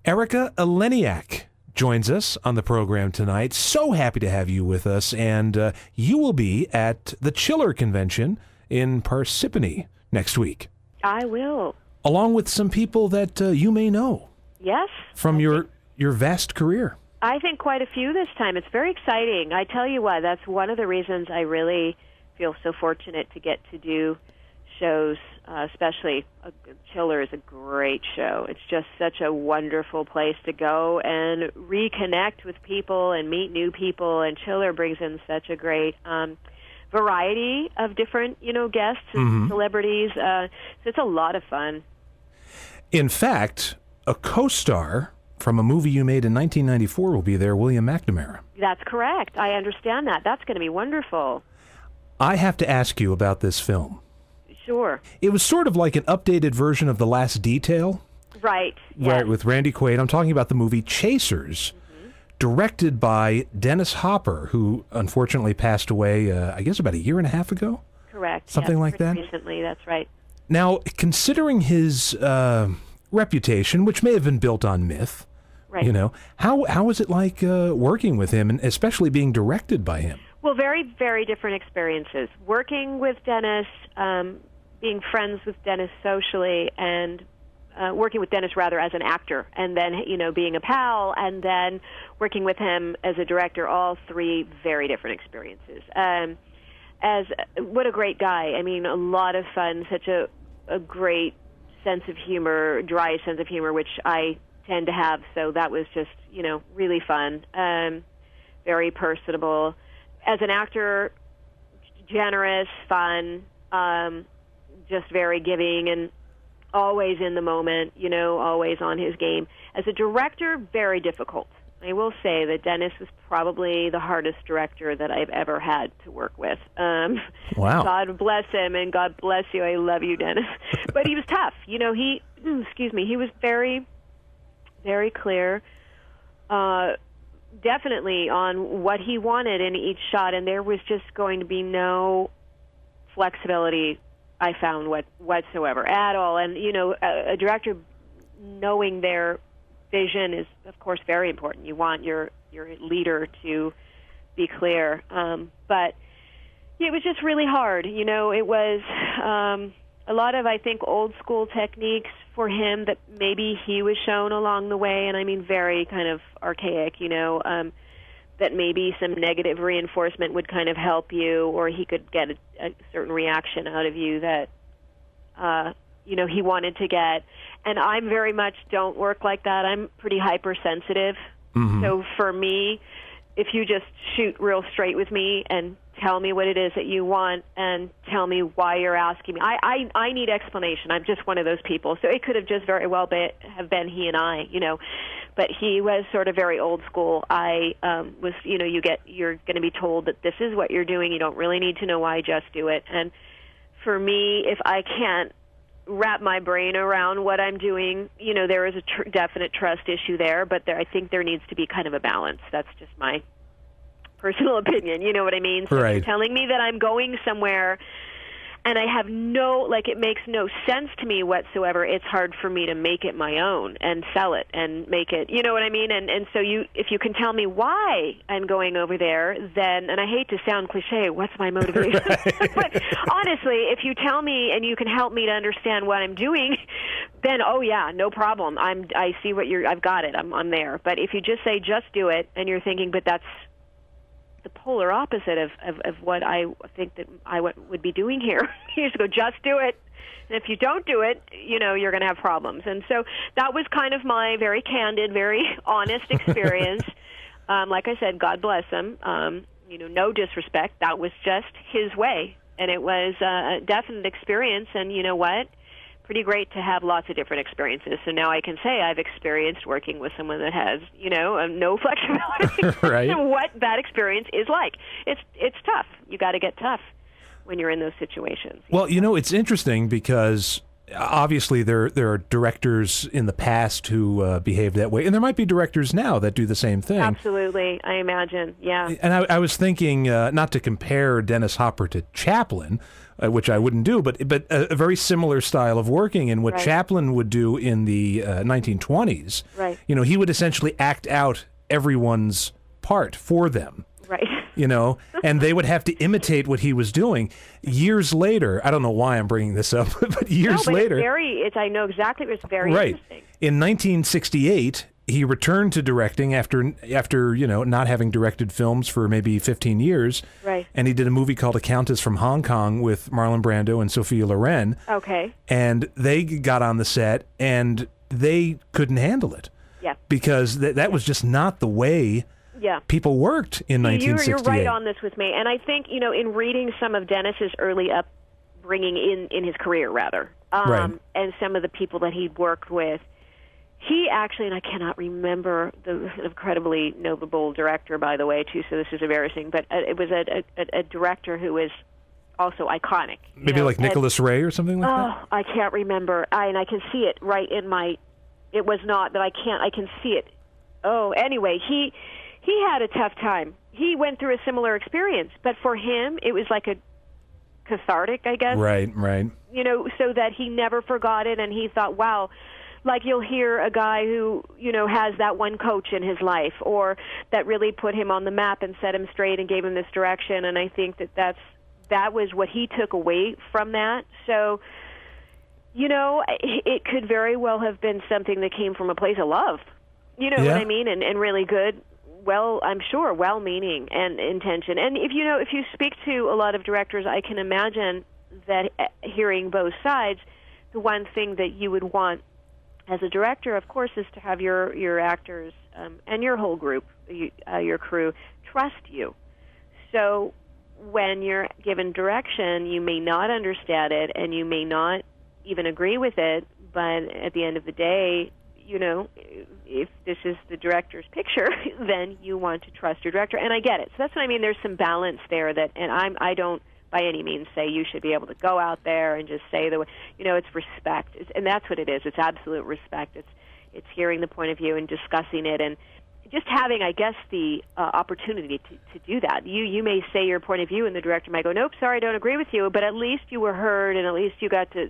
Erika Eleniak joins us on the program tonight. So happy to have you with us, and you will be at the Chiller Convention in Parsippany next week. I will. Along with some people that you may know. Yes. From your vast career. I think quite a few this time. It's very exciting. I tell you what, that's one of the reasons I really feel so fortunate to get to do shows, especially Chiller is a great show. It's just such a wonderful place to go and reconnect with people and meet new people, and Chiller brings in such a great variety of different, guests and celebrities. So it's a lot of fun. In fact, a co-star from a movie you made in 1994 will be there, William McNamara. That's correct. I understand that. That's going to be wonderful. I have to ask you about this film. Sure. It was sort of like an updated version of The Last Detail. Right. Right, yes. with Randy Quaid. I'm talking about the movie Chasers, directed by Dennis Hopper, who unfortunately passed away, I guess about a year and a half ago? Correct. Something like that? Recently, that's right. Now, considering his reputation, which may have been built on myth, right. How was it like working with him, and especially being directed by him? Well, very, very different experiences. Working with Dennis, being friends with Dennis socially, and working with Dennis rather as an actor, and then being a pal, and then working with him as a director. All three very different experiences. What a great guy! I mean, a lot of fun. Such a great sense of humor, dry sense of humor, which I tend to have. So that was just really fun. Very personable. As an actor, generous, fun, just very giving, and always in the moment, always on his game. As a director, very difficult. I will say that Dennis was probably the hardest director that I've ever had to work with. Wow. God bless him, and God bless you. I love you, Dennis. But he was tough. He was very, very clear, definitely on what he wanted in each shot, and there was just going to be no flexibility, I found, whatsoever at all. And a director knowing their vision is, of course, very important. You want your leader to be clear, but it was just really hard. It was a lot of, I think, old school techniques for him that maybe he was shown along the way, and I mean very kind of archaic, that maybe some negative reinforcement would kind of help you, or he could get a certain reaction out of you that, he wanted to get. And I'm very much don't work like that. I'm pretty hypersensitive. Mm-hmm. So for me, if you just shoot real straight with me and tell me what it is that you want and tell me why you're asking me. I need explanation. I'm just one of those people. So it could have just very well have been he and I, But he was sort of very old school. I was, you're going to be told that this is what you're doing. You don't really need to know why, just do it. And for me, if I can't wrap my brain around what I'm doing, there is a definite trust issue there, but I think there needs to be kind of a balance. That's just my personal opinion, you know what I mean? So right. You're telling me that I'm going somewhere and I have it makes no sense to me whatsoever. It's hard for me to make it my own and sell it and make it, you know what I mean? And so if you can tell me why I'm going over there, then, and I hate to sound cliche, what's my motivation? Right. But honestly, if you tell me and you can help me to understand what I'm doing, then, oh yeah, no problem. I see I've got it. I'm there. But if you just say, just do it, and you're thinking, but that's the polar opposite of what I think that I would be doing here. You just go, just do it. And if you don't do it, you're going to have problems. And so that was kind of my very candid, very honest experience. Like I said, God bless him. No disrespect. That was just his way. And it was a definite experience. And you know what? Pretty great to have lots of different experiences. So now I can say I've experienced working with someone that has, no flexibility. Right. And what that experience is like. It's tough. You got to get tough when you're in those situations. Well, it's interesting because obviously there are directors in the past who behaved that way, and there might be directors now that do the same thing. Absolutely, I imagine, yeah. And I was thinking, not to compare Dennis Hopper to Chaplin, which I wouldn't do, but a very similar style of working. And what Chaplin would do in the 1920s, he would essentially act out everyone's part for them. Right. And they would have to imitate what he was doing. Years later, I don't know why I'm bringing this up, but years later. I know exactly, it's very interesting. In 1968, he returned to directing after not having directed films for maybe 15 years. Right. And he did a movie called A Countess from Hong Kong with Marlon Brando and Sophia Loren. Okay. And they got on the set and they couldn't handle it. Yeah. Because that was just not the way people worked in 1968. You're right on this with me. And I think, in reading some of Dennis's early upbringing in his career, rather, and some of the people that he'd worked with, he actually, and I cannot remember the incredibly notable director, by the way, too, so this is embarrassing, but it was a director who was also iconic. Maybe like Nicholas Ray or something like that? Oh, I can't remember. And I can see it right in my, it was not that I can see it. Oh, anyway, he had a tough time. He went through a similar experience, but for him, it was like a cathartic, I guess. Right. So that he never forgot it, and he thought, wow, like you'll hear a guy who, has that one coach in his life, or that really put him on the map and set him straight and gave him this direction, and I think that was what he took away from that. So, it could very well have been something that came from a place of love. You know what I mean? And really good, I'm sure, well-meaning and intention. And if you speak to a lot of directors, I can imagine that hearing both sides, the one thing that you would want as a director, of course, is to have your actors and your whole group, your crew, trust you. So when you're given direction, you may not understand it, and you may not even agree with it, but at the end of the day, if this is the director's picture, then you want to trust your director. And I get it. So that's what I mean. There's some balance there and I don't by any means say you should be able to go out there and just say it's respect. And that's what it is. It's absolute respect. It's hearing the point of view and discussing it, and just having, I guess, the opportunity to do that. You may say your point of view, and the director might go, nope, sorry, I don't agree with you, but at least you were heard, and at least you got to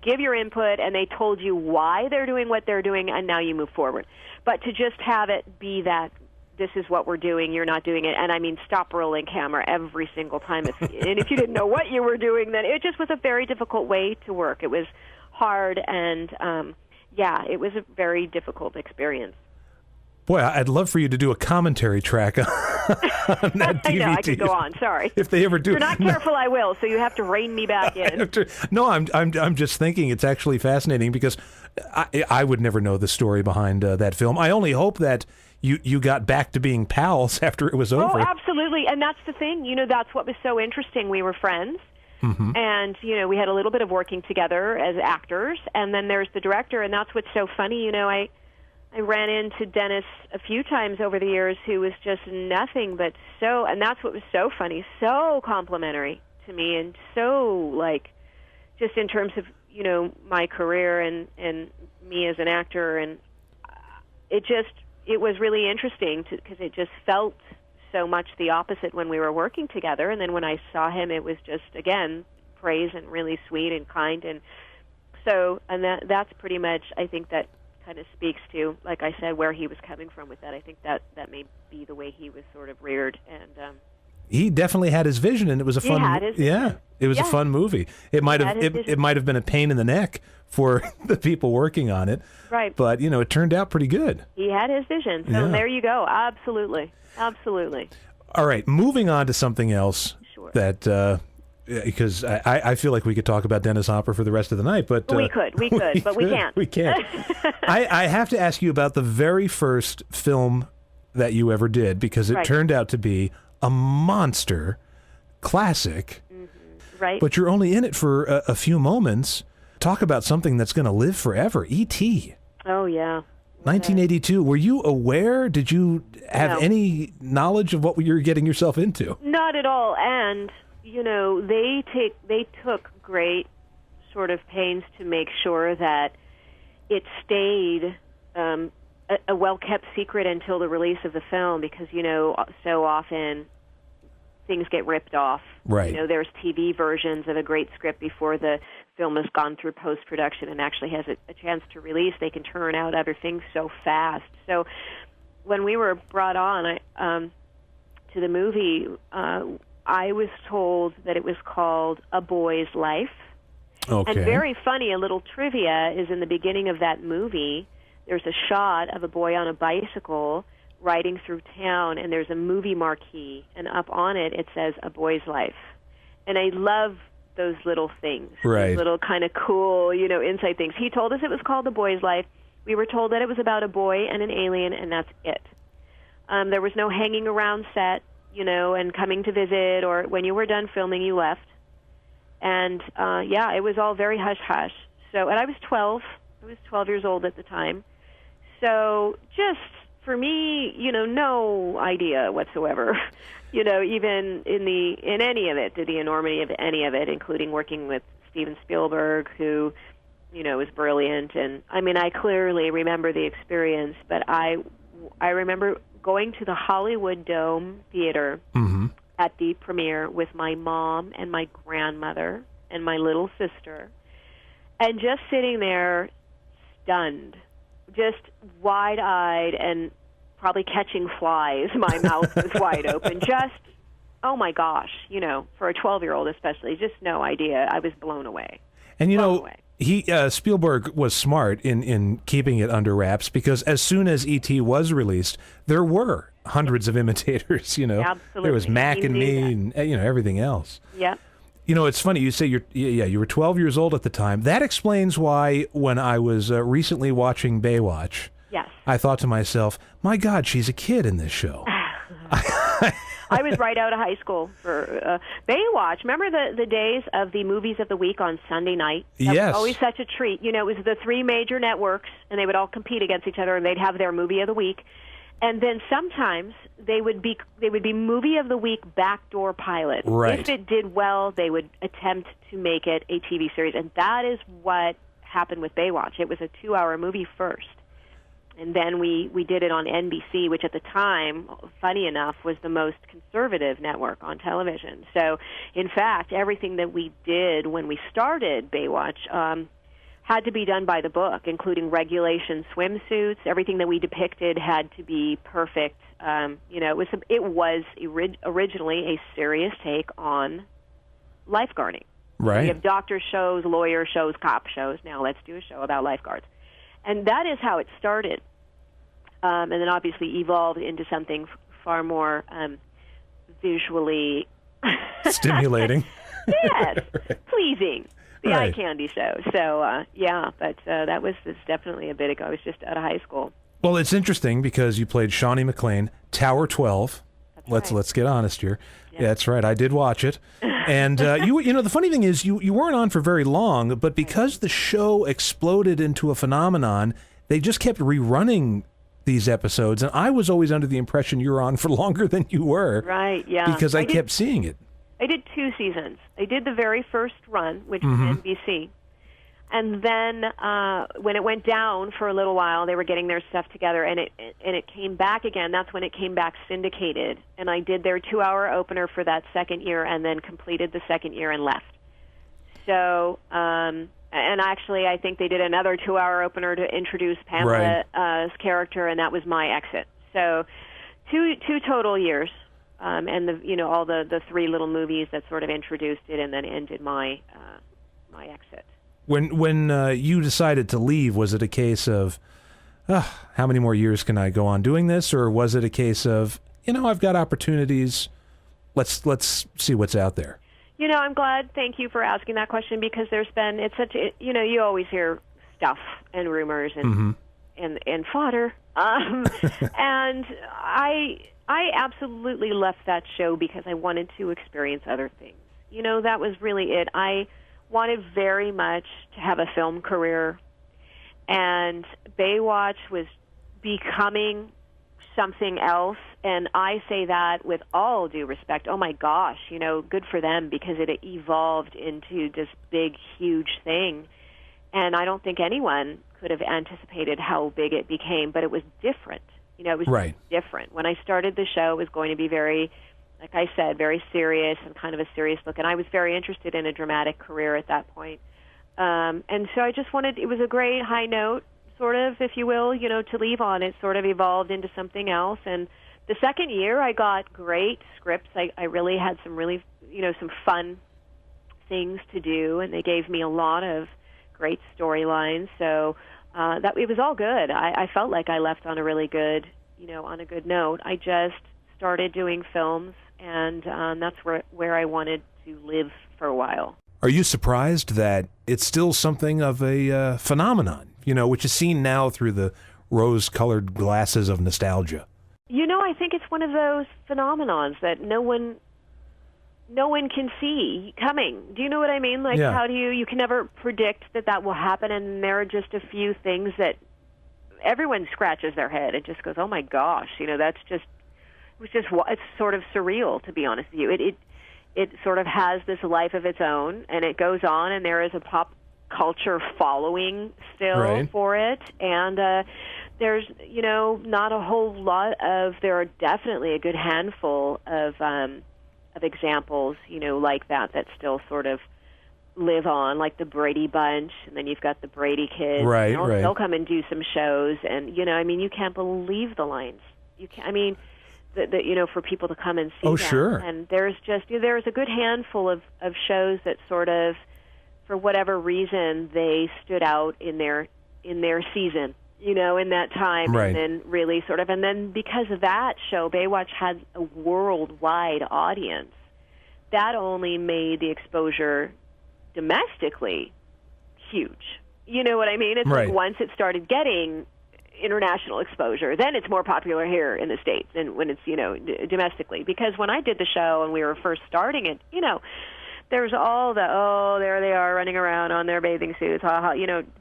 give your input, and they told you why they're doing what they're doing, and now you move forward. But to just have it be that this is what we're doing, you're not doing it, and I mean stop rolling camera every single time. And if you didn't know what you were doing, then it just was a very difficult way to work. It was hard, and it was a very difficult experience. Boy, I'd love for you to do a commentary track on that DVD. I know, I could go on. Sorry. If they ever do. If you're not careful, I will. So you have to rein me back in. No, I'm just thinking it's actually fascinating because I would never know the story behind that film. I only hope that you got back to being pals after it was over. Oh, absolutely. And that's the thing. That's what was so interesting. We were friends. Mm-hmm. And, we had a little bit of working together as actors. And then there's the director. And that's what's so funny. I ran into Dennis a few times over the years who was just nothing but and that's what was so funny, so complimentary to me, and so, just in terms of, my career and me as an actor, and it was really interesting because it just felt so much the opposite when we were working together, and then when I saw him, it was just, again, praise and really sweet and kind, and so, and that's pretty much, I think that kind of speaks to, like I said, where he was coming from with that. I think that may be the way he was sort of reared, and he definitely had his vision, and it was a fun. It was a fun movie. It might have been a pain in the neck for the people working on it, right? But it turned out pretty good. He had his vision, so there you go. Absolutely. All right, moving on to something else. Sure. That. Because I feel like we could talk about Dennis Hopper for the rest of the night, but we could, but we can't. We can't. I have to ask you about the very first film that you ever did, because it turned out to be a monster classic. Mm-hmm. Right. But you're only in it for a few moments. Talk about something that's going to live forever. E.T. Oh yeah. 1982. Were you aware? Did you have any knowledge of what you're getting yourself into? Not at all, and. They took great sort of pains to make sure that it stayed a well-kept secret until the release of the film, because, so often things get ripped off. Right. There's TV versions of a great script before the film has gone through post-production and actually has a chance to release. They can turn out other things so fast. So when we were brought on to the movie, I was told that it was called A Boy's Life. Okay. And very funny, a little trivia is in the beginning of that movie, there's a shot of a boy on a bicycle riding through town, and there's a movie marquee, and up on it, it says A Boy's Life. And I love those little things, right. Those little kind of cool, inside things. He told us it was called A Boy's Life. We were told that it was about a boy and an alien, and that's it. There was no hanging around set, and coming to visit, or when you were done filming, you left. And, it was all very hush-hush. So, and I was 12. I was 12 years old at the time. So just for me, no idea whatsoever, even in any of it, the enormity of any of it, including working with Steven Spielberg, who, was brilliant. And, I clearly remember the experience, but I remember going to the Hollywood Dome Theater mm-hmm. at the premiere with my mom and my grandmother and my little sister, and just sitting there stunned, just wide-eyed and probably catching flies. My mouth was wide open. Just, oh my gosh, for a 12-year-old especially, just no idea. I was blown away. And Spielberg was smart in keeping it under wraps, because as soon as E.T. was released, there were hundreds of imitators. Absolutely. There was Mac and Me, and everything else. Yep. It's funny you say you were 12 years old at the time. That explains why when I was recently watching Baywatch, yes, I thought to myself, "My God, she's a kid in this show." I was right out of high school for Baywatch. Remember the days of the movies of the week on Sunday night? That yes. was always such a treat. It was the three major networks, and they would all compete against each other, and they'd have their movie of the week. And then sometimes they would be movie of the week backdoor pilot. Right. If it did well, they would attempt to make it a TV series, and that is what happened with Baywatch. It was a 2-hour movie first. And then we did it on NBC, which at the time, funny enough, was the most conservative network on television. So, in fact, everything that we did when we started Baywatch had to be done by the book, including regulation swimsuits. Everything that we depicted had to be perfect. It was originally a serious take on lifeguarding. Right. We have doctor shows, lawyer shows, cop shows. Now let's do a show about lifeguards. And that is how it started, and then obviously evolved into something far more visually stimulating. Yes, right. Pleasing. The right. eye candy show. So, that was definitely a bit ago. I was just out of high school. Well, it's interesting because you played Shawnee McClain, Tower 12. Let's get honest here. Yeah, that's right. I did watch it. And the funny thing is you weren't on for very long, but because the show exploded into a phenomenon, they just kept rerunning these episodes, and I was always under the impression you were on for longer than you were. Right, yeah. Because I kept seeing it. I did 2 seasons. I did the very first run, which mm-hmm. was NBC. And then when it went down for a little while, they were getting their stuff together, and it came back again. That's when it came back syndicated. And I did their 2-hour opener for that second year, and then completed the second year and left. So, and actually, I think they did another 2-hour opener to introduce Pamela's character, and that was my exit. So, two total years, and all the 3 little movies that sort of introduced it, and then ended my exit. When you decided to leave, was it a case of, how many more years can I go on doing this, or was it a case of, I've got opportunities, let's see what's out there? I'm glad. Thank you for asking that question, because it's such a, you always hear stuff and rumors and mm-hmm. and fodder, and I absolutely left that show because I wanted to experience other things. That was really it. I wanted very much to have a film career, and Baywatch was becoming something else, and I say that with all due respect. Oh my gosh, good for them, because it evolved into this big, huge thing. And I don't think anyone could have anticipated how big it became, but it was different. It was right. different. When I started the show, it was going to be very, like I said, very serious and kind of a serious look. And I was very interested in a dramatic career at that point. And so I just wanted, it was a great high note, sort of, if you will, to leave on. It sort of evolved into something else. And the second year, I got great scripts. I really had some really, some fun things to do, and they gave me a lot of great storylines. So that it was all good. I felt like I left on a really good, on a good note. I just started doing films, and that's where I wanted to live for a while. Are you surprised that it's still something of a phenomenon, which is seen now through the rose-colored glasses of nostalgia? I think it's one of those phenomenons that no one can see coming. Do you know what I mean? Like, yeah. How do you can never predict that will happen, and there are just a few things that everyone scratches their head and just goes, oh my gosh, it's sort of surreal, to be honest with you. It sort of has this life of its own, and it goes on, and there is a pop culture following still right. for it, and there's not a whole lot of. There are definitely a good handful of examples, like that still sort of live on, like the Brady Bunch, and then you've got the Brady Kids. Right, right. They'll come and do some shows, and you can't believe the lines. You can't. For people to come and see. Oh, them. Sure. And there's a good handful of shows that sort of, for whatever reason, they stood out in their season, in that time, right. And then really sort of, and then because of that show, Baywatch had a worldwide audience. That only made the exposure domestically huge. You know what I mean? It's right. like once it started getting international exposure, then it's more popular here in the States and when it's, domestically. Because when I did the show and we were first starting it, there's all the, there they are running around on their bathing suits,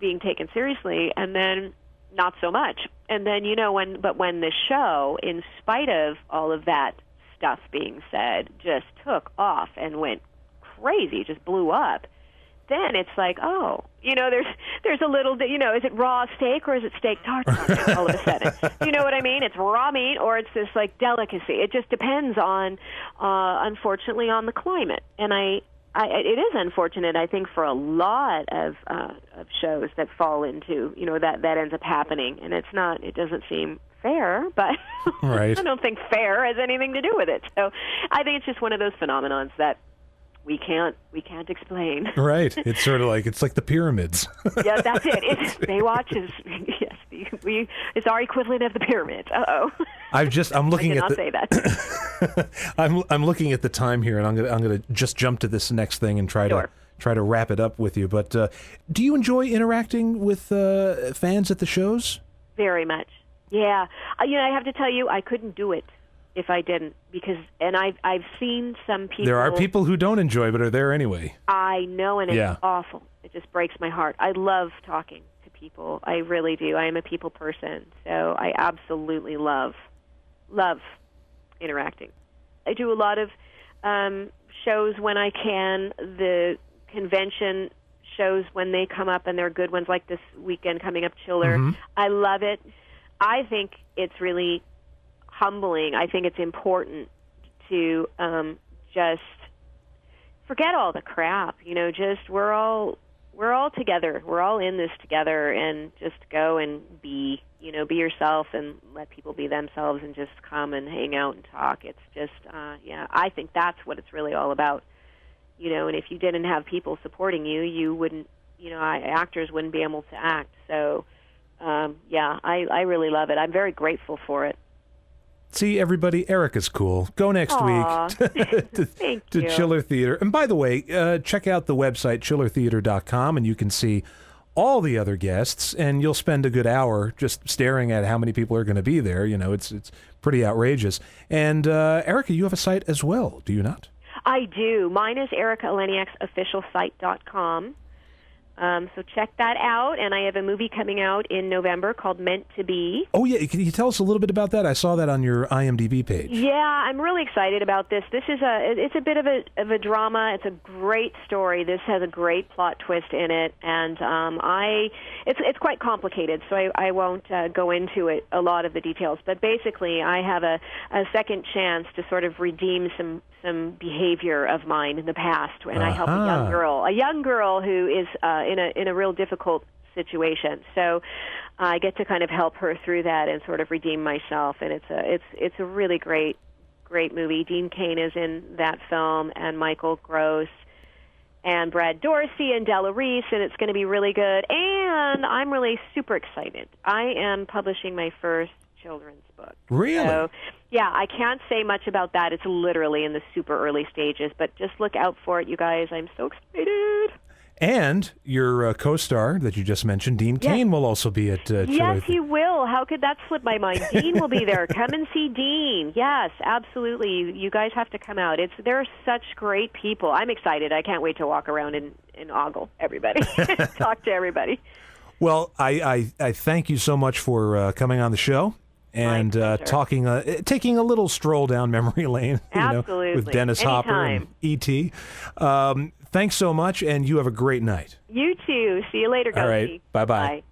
being taken seriously, and then not so much. And then, when the show, in spite of all of that stuff being said, just took off and went crazy, just blew up, then it's like, there's a little, is it raw steak or is it steak tartare all of a sudden? You know what I mean? It's raw meat or it's this like delicacy. It just depends on, unfortunately, on the climate. And it is unfortunate, I think, for a lot of shows that fall into, that ends up happening. And it doesn't seem fair, but right. I don't think fair has anything to do with it. So I think it's just one of those phenomenons that we can't explain. Right. It's sort of like, it's like the pyramids. Yeah, that's it. Baywatch is, yes, it's our equivalent of the pyramids. Uh-oh. I'm looking I at say that. I'm looking at the time here, and I'm gonna just jump to this next thing and try to wrap it up with you. But do you enjoy interacting with fans at the shows? Very much. Yeah. I have to tell you, I couldn't do it if I didn't, and I've seen some people. There are people who don't enjoy but are there anyway. I know, and it's awful. It just breaks my heart. I love talking to people. I really do. I am a people person, so I absolutely love interacting. I do a lot of shows when I can. The convention shows when they come up, and they're good ones, like this weekend coming up, Chiller. Mm-hmm. I love it. I think it's really humbling. I think it's important to just forget all the crap. Just we're all together. We're all in this together, and just go and be yourself and let people be themselves, and just come and hang out and talk. It's just I think that's what it's really all about. And if you didn't have people supporting you, you wouldn't. Actors wouldn't be able to act. So I really love it. I'm very grateful for it. See, everybody, Erika's cool. Go next week to Chiller Theater. And by the way, check out the website, chillertheater.com, and you can see all the other guests, and you'll spend a good hour just staring at how many people are going to be there. It's pretty outrageous. And Erika, you have a site as well, do you not? I do. Mine is Erika Eleniak's official site.com. So check that out. And I have a movie coming out in November called Meant to Be. Oh, yeah. Can you tell us a little bit about that? I saw that on your IMDb page. Yeah, I'm really excited about this. This is it's a bit of a drama. It's a great story. This has a great plot twist in it, and it's quite complicated, so I won't go into it, a lot of the details. But basically, I have a second chance to sort of redeem some behavior of mine in the past, and I help a young girl who is in a real difficult situation. So I get to kind of help her through that and sort of redeem myself, and it's a really great movie. Dean Cain is in that film, and Michael Gross, and Brad Dorsey, and Della Reese, and it's going to be really good. And I'm really super excited. I am publishing my first children's book. Really? So, yeah, I can't say much about that. It's literally in the super early stages, but just look out for it, you guys. I'm so excited. And your co-star that you just mentioned, Dean Cain, will also be at Yes, he will. How could that slip my mind? Dean will be there. Come and see Dean. Yes, absolutely. You guys have to come out. They're such great people. I'm excited. I can't wait to walk around and ogle everybody, talk to everybody. Well, I thank you so much for coming on the show and taking a little stroll down memory lane, with Dennis Hopper and E.T. Thanks so much, and you have a great night. You too. See you later, Ghosty. All right. Bye-bye. Bye.